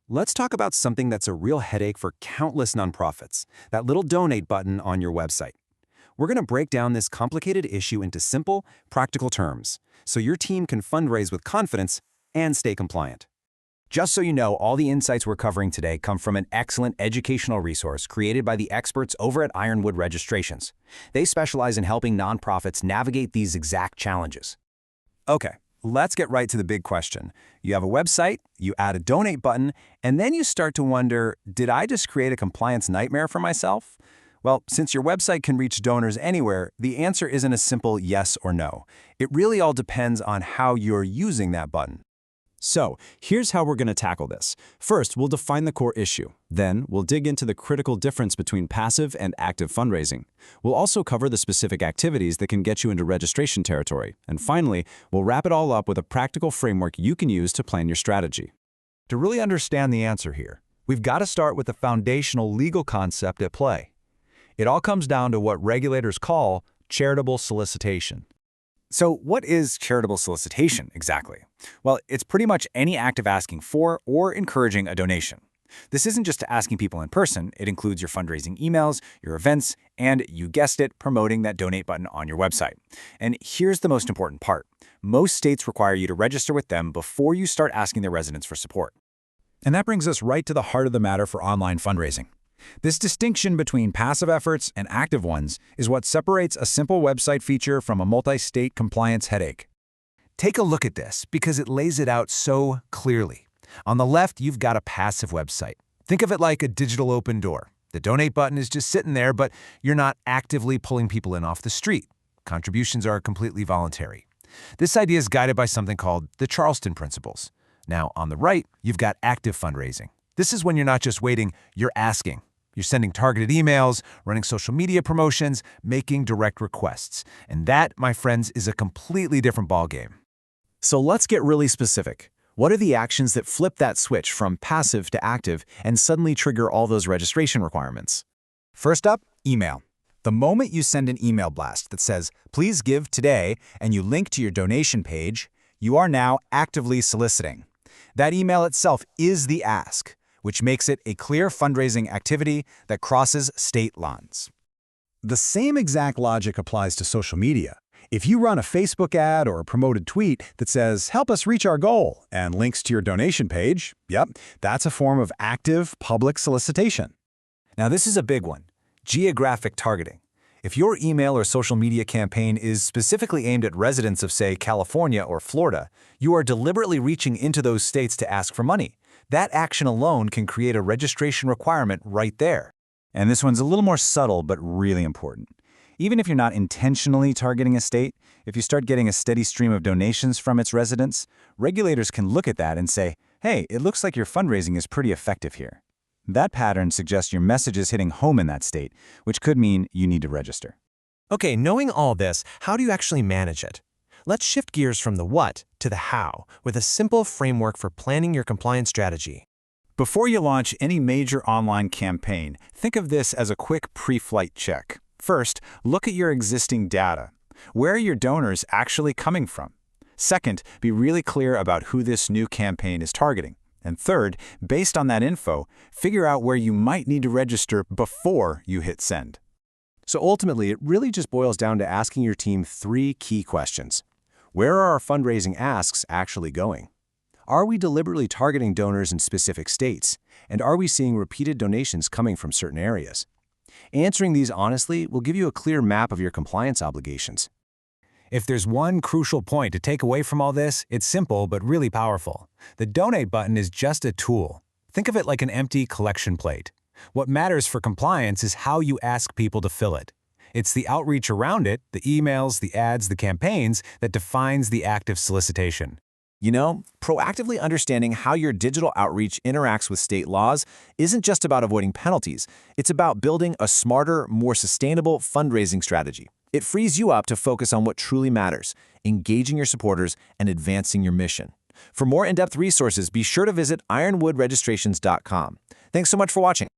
Let's talk about something that's a real headache for countless nonprofits, that little donate button on your website. We're going to break down this complicated issue into simple, practical terms, so your team can fundraise with confidence and stay compliant. Just so you know, all the insights we're covering today come from an excellent educational resource created by the experts over at Ironwood Registrations. They specialize in helping nonprofits navigate these exact challenges. Okay, let's get right to the big question. You have a website, you add a donate button, and then you start to wonder, did I just create a compliance nightmare for myself? Well, since your website can reach donors anywhere, the answer isn't a simple yes or no. It really all depends on how you're using that button. So, here's how we're going to tackle this. First, we'll define the core issue. Then, we'll dig into the critical difference between passive and active fundraising. We'll also cover the specific activities that can get you into registration territory. And finally, we'll wrap it all up with a practical framework you can use to plan your strategy. To really understand the answer here, we've got to start with the foundational legal concept at play. It all comes down to what regulators call charitable solicitation. So what is charitable solicitation exactly? Well, it's pretty much any act of asking for or encouraging a donation. This isn't just asking people in person, it includes your fundraising emails, your events, and, you guessed it, promoting that donate button on your website. And here's the most important part. Most states require you to register with them before you start asking their residents for support. And that brings us right to the heart of the matter for online fundraising. This distinction between passive efforts and active ones is what separates a simple website feature from a multi-state compliance headache. Take a look at this because it lays it out so clearly. On the left, you've got a passive website. Think of it like a digital open door. The donate button is just sitting there, but you're not actively pulling people in off the street. Contributions are completely voluntary. This idea is guided by something called the Charleston Principles. Now, on the right, you've got active fundraising. This is when you're not just waiting, you're asking. You're sending targeted emails, running social media promotions, making direct requests. And that, my friends, is a completely different ballgame. So let's get really specific. What are the actions that flip that switch from passive to active and suddenly trigger all those registration requirements? First up, email. The moment you send an email blast that says, "Please give today," and you link to your donation page, you are now actively soliciting. That email itself is the ask, which makes it a clear fundraising activity that crosses state lines. The same exact logic applies to social media. If you run a Facebook ad or a promoted tweet that says, "Help us reach our goal," and links to your donation page, yep, that's a form of active public solicitation. Now, this is a big one: geographic targeting. If your email or social media campaign is specifically aimed at residents of, say, California or Florida, you are deliberately reaching into those states to ask for money. That action alone can create a registration requirement right there. And this one's a little more subtle, but really important. Even if you're not intentionally targeting a state, if you start getting a steady stream of donations from its residents, regulators can look at that and say, "Hey, it looks like your fundraising is pretty effective here." That pattern suggests your message is hitting home in that state, which could mean you need to register. Okay, knowing all this, how do you actually manage it? Let's shift gears from the what to the how with a simple framework for planning your compliance strategy. Before you launch any major online campaign, think of this as a quick pre-flight check. First, look at your existing data. Where are your donors actually coming from? Second, be really clear about who this new campaign is targeting. And third, based on that info, figure out where you might need to register before you hit send. So ultimately, it really just boils down to asking your team 3 key questions. Where are our fundraising asks actually going? Are we deliberately targeting donors in specific states? And are we seeing repeated donations coming from certain areas? Answering these honestly will give you a clear map of your compliance obligations. If there's one crucial point to take away from all this, it's simple but really powerful. The donate button is just a tool. Think of it like an empty collection plate. What matters for compliance is how you ask people to fill it. It's the outreach around it, the emails, the ads, the campaigns, that defines the active solicitation. You know, proactively understanding how your digital outreach interacts with state laws isn't just about avoiding penalties. It's about building a smarter, more sustainable fundraising strategy. It frees you up to focus on what truly matters, engaging your supporters and advancing your mission. For more in-depth resources, be sure to visit ironwoodregistrations.com. Thanks so much for watching.